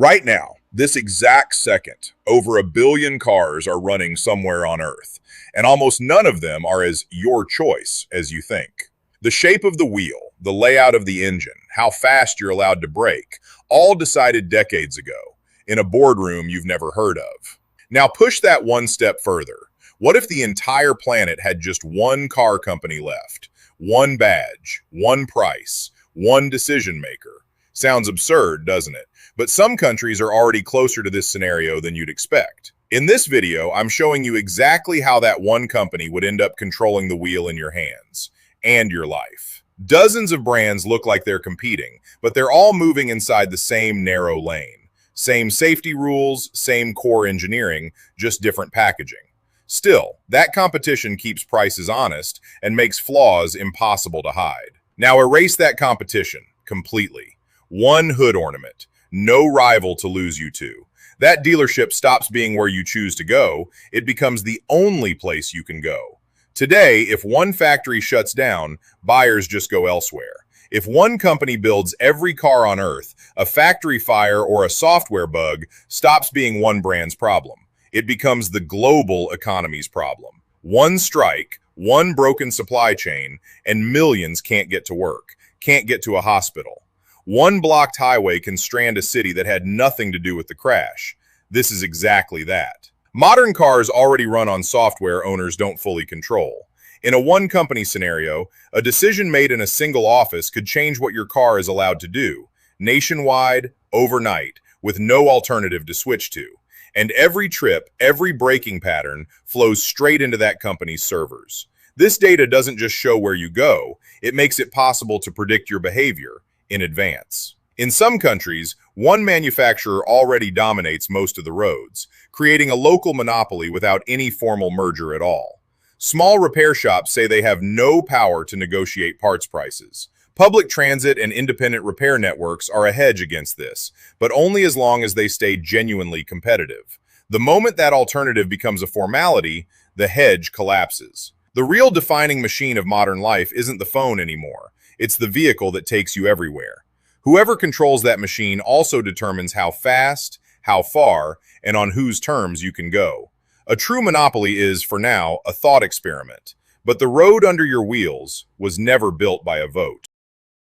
Right now, this exact second, over 1 billion cars are running somewhere on Earth, and almost none of them are as your choice as you think. The shape of the wheel, the layout of the engine, how fast you're allowed to brake, all decided decades ago, in a boardroom you've never heard of. Now push that one step further. What if the entire planet had just one car company left? One badge, one price, one decision maker. Sounds absurd, doesn't it? But some countries are already closer to this scenario than you'd expect. In this video, I'm showing you exactly how that one company would end up controlling the wheel in your hands and your life. Dozens of brands look like they're competing, but they're all moving inside the same narrow lane. Same safety rules, same core engineering, just different packaging. Still, that competition keeps prices honest and makes flaws impossible to hide. Now erase that competition completely. One hood ornament. No rival to lose you to. That dealership stops being where you choose to go. It becomes the only place you can go. Today, if one factory shuts down, buyers just go elsewhere. If one company builds every car on Earth, a factory fire or a software bug stops being one brand's problem. It becomes the global economy's problem. One strike, one broken supply chain, and millions can't get to work, can't get to a hospital. One blocked highway can strand a city that had nothing to do with the crash. This is exactly that. Modern cars already run on software owners don't fully control. In a one-company scenario, a decision made in a single office could change what your car is allowed to do, nationwide, overnight, with no alternative to switch to. And every trip, every braking pattern flows straight into that company's servers. This data doesn't just show where you go, it makes it possible to predict your behavior in advance. In some countries, one manufacturer already dominates most of the roads, creating a local monopoly without any formal merger at all. Small repair shops say they have no power to negotiate parts prices. Public transit and independent repair networks are a hedge against this, but only as long as they stay genuinely competitive. The moment that alternative becomes a formality, the hedge collapses. The real defining machine of modern life isn't the phone anymore. It's the vehicle that takes you everywhere. Whoever controls that machine also determines how fast, how far, and on whose terms you can go. A true monopoly is, for now, a thought experiment. But the road under your wheels was never built by a vote.